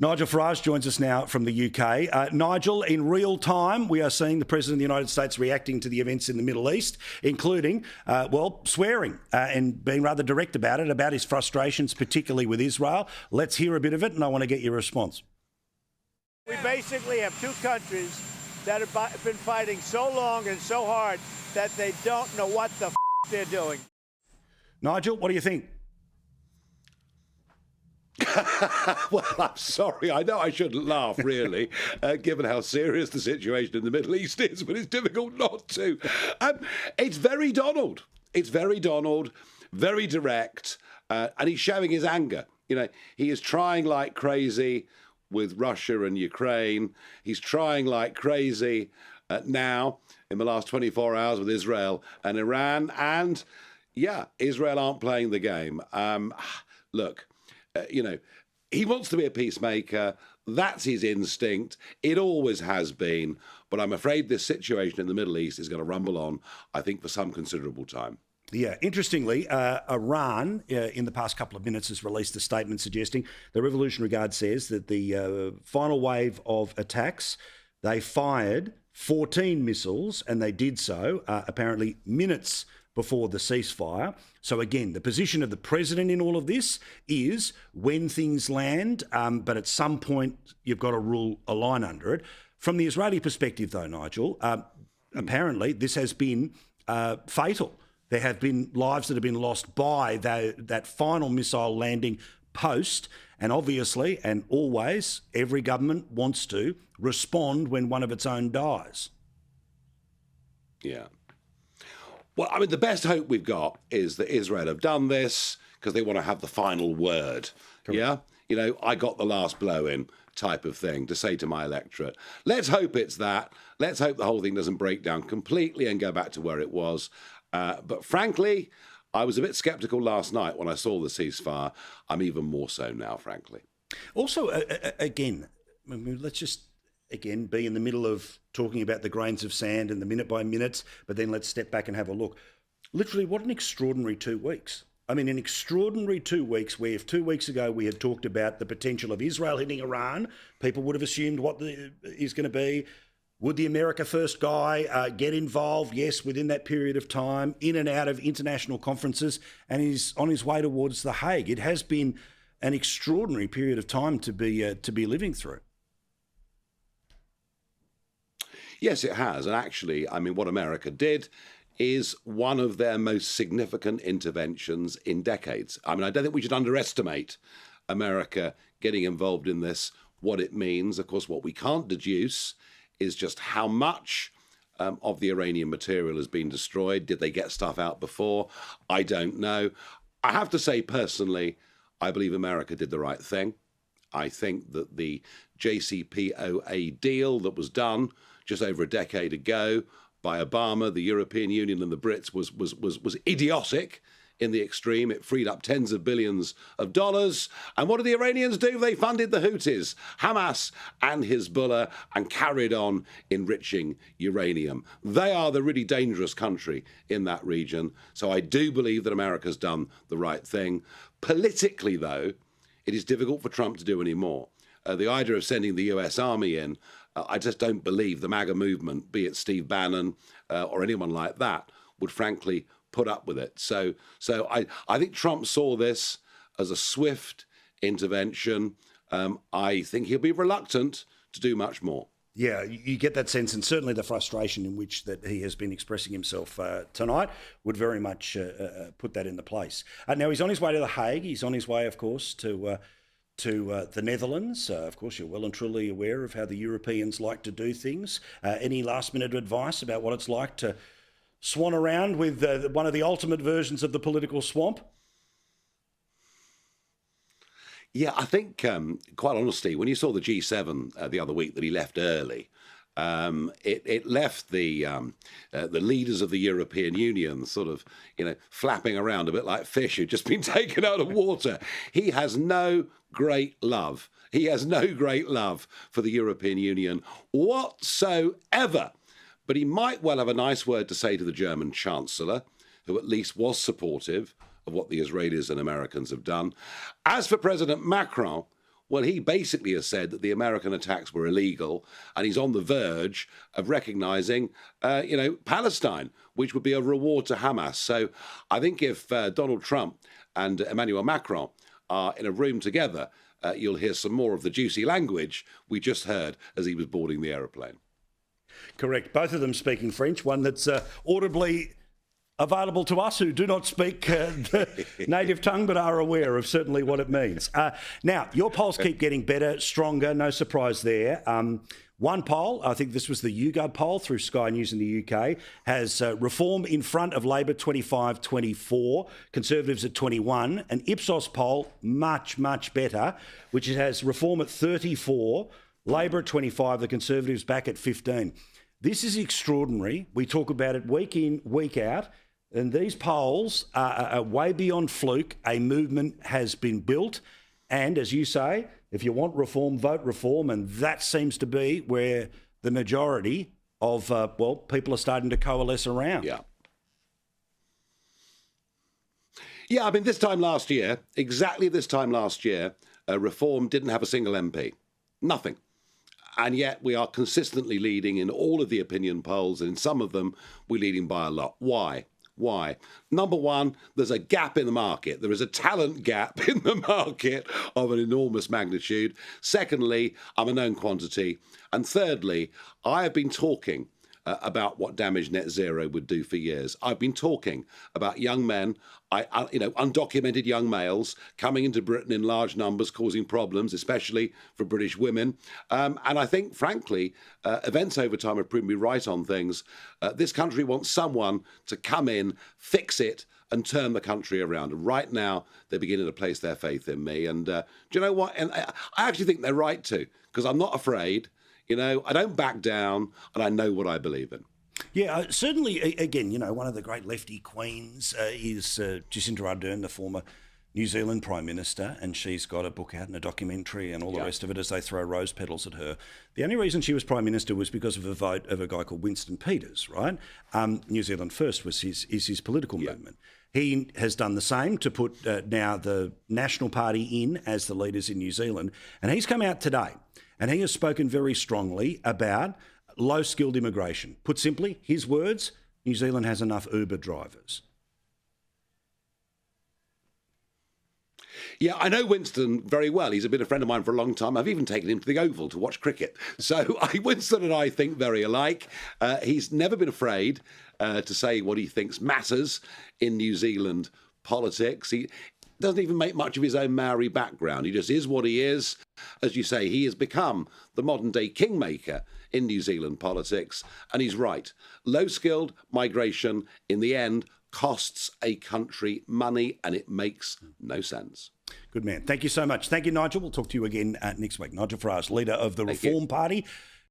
Nigel Farage joins us now from the UK. Nigel, in real time, we are seeing the President of the United States reacting to the events in the Middle East, including, swearing and being rather direct about it, about his frustrations, particularly with Israel. Let's hear a bit of it, and I want to get your response. We basically have two countries that have been fighting so long and so hard that they don't know what the they're doing. Nigel, what do you think? Well, I'm sorry. I know I shouldn't laugh, really, given how serious the situation in the Middle East is, but it's difficult not to. It's very Donald. It's very Donald, very direct, and he's showing his anger. You know, he is trying like crazy with Russia and Ukraine. He's trying like crazy now in the last 24 hours with Israel and Iran. And, yeah, Israel aren't playing the game. Look, he wants to be a peacemaker. That's his instinct. It always has been. But I'm afraid this situation in the Middle East is going to rumble on, I think, for some considerable time. Yeah, interestingly, Iran, in the past couple of minutes, has released a statement suggesting the Revolutionary Guard says that the final wave of attacks, they fired 14 missiles, and they did so apparently minutes before the ceasefire. So again, the position of the president in all of this is when things land, but at some point you've got to rule a line under it. From the Israeli perspective, though, Nigel, apparently this has been fatal. There have been lives that have been lost by that final missile landing post. And obviously, and always, every government wants to respond when one of its own dies. Yeah. Well, I mean, the best hope we've got is that Israel have done this because they want to have the final word. Correct. Yeah? You know, I got the last blow in type of thing to say to my electorate. Let's hope it's that. Let's hope the whole thing doesn't break down completely and go back to where it was. But frankly, I was a bit sceptical last night when I saw the ceasefire. I'm even more so now, frankly. Also, again, let's just, again, be in the middle of talking about the grains of sand and the minute by minutes, but then let's step back and have a look. Literally, what an extraordinary 2 weeks. I mean, an extraordinary 2 weeks where if 2 weeks ago we had talked about the potential of Israel hitting Iran, people would have assumed what is going to be. Would the America First guy get involved? Yes, within that period of time, in and out of international conferences, and he's on his way towards The Hague. It has been an extraordinary period of time to be living through. Yes, it has. And actually, I mean, what America did is one of their most significant interventions in decades. I mean, I don't think we should underestimate America getting involved in this, what it means. Of course, what we can't deduce is just how much of the Iranian material has been destroyed. Did they get stuff out before? I don't know. I have to say, personally, I believe America did the right thing. I think that the JCPOA deal that was done just over a decade ago by Obama, the European Union and the Brits was idiotic in the extreme. It freed up tens of billions of dollars. And what did the Iranians do? They funded the Houthis, Hamas and Hezbollah, and carried on enriching uranium. They are the really dangerous country in that region. So I do believe that America's done the right thing. Politically, though, it is difficult for Trump to do any more. The idea of sending the US Army in, I just don't believe the MAGA movement, be it Steve Bannon or anyone like that, would frankly put up with it. So I think Trump saw this as a swift intervention. I think he'll be reluctant to do much more. Yeah, you get that sense, and certainly the frustration in which that he has been expressing himself tonight would very much put that into place. Now, he's on his way to The Hague. He's on his way, of course, to the Netherlands. Of course, you're well and truly aware of how the Europeans like to do things. Any last-minute advice about what it's like to swan around with one of the ultimate versions of the political swamp? Yeah, I think, quite honestly, when you saw the G7 the other week that he left early, it left the leaders of the European Union sort of, flapping around a bit like fish who've just been taken out of water. He has no great love. He has no great love for the European Union whatsoever. But he might well have a nice word to say to the German Chancellor, who at least was supportive of what the Israelis and Americans have done. As for President Macron, Well, he basically has said that the American attacks were illegal, and he's on the verge of recognising, Palestine, which would be a reward to Hamas. So I think if Donald Trump and Emmanuel Macron are in a room together, you'll hear some more of the juicy language we just heard as he was boarding the aeroplane. Correct. Both of them speaking French, one that's audibly available to us who do not speak the native tongue but are aware of certainly what it means. Now, your polls keep getting better, stronger, no surprise there. One poll, I think this was the YouGov poll through Sky News in the UK, has Reform in front of Labor 25-24, Conservatives at 21. An Ipsos poll, much, much better, which has Reform at 34, Labor at 25, the Conservatives back at 15. This is extraordinary. We talk about it week in, week out. And these polls are way beyond fluke. A movement has been built. And as you say, if you want reform, vote reform. And that seems to be where the majority of, people are starting to coalesce around. Yeah. Yeah, I mean, exactly this time last year, Reform didn't have a single MP. Nothing. And yet we are consistently leading in all of the opinion polls, and in some of them we're leading by a lot. Why? Number one, there's a gap in the market. There is a talent gap in the market of an enormous magnitude. Secondly, I'm a known quantity. And thirdly, I have been talking about what damage net zero would do for years. I've been talking about young men, undocumented young males coming into Britain in large numbers, causing problems, especially for British women. And I think, frankly, events over time have proven me right on things. This country wants someone to come in, fix it, and turn the country around. And right now, they're beginning to place their faith in me. And do you know what? And I actually think they're right to, because I'm not afraid. I don't back down, and I know what I believe in. Yeah, certainly, again, one of the great lefty queens is Jacinda Ardern, the former New Zealand Prime Minister, and she's got a book out and a documentary and all the rest of it as they throw rose petals at her. The only reason she was Prime Minister was because of a vote of a guy called Winston Peters, right? New Zealand First is his political movement. He has done the same to put now the National Party in as the leaders in New Zealand, and he's come out today. And he has spoken very strongly about low-skilled immigration. Put simply, his words, New Zealand has enough Uber drivers. Yeah, I know Winston very well. He's been a friend of mine for a long time. I've even taken him to the Oval to watch cricket. So Winston and I think very alike. He's never been afraid to say what he thinks matters in New Zealand politics. He doesn't even make much of his own Maori background. He just is what he is. As you say, he has become the modern-day kingmaker in New Zealand politics. And he's right. Low-skilled migration, in the end, costs a country money, and it makes no sense. Good man. Thank you so much. Thank you, Nigel. We'll talk to you again next week. Nigel Farage, leader of the Reform Party.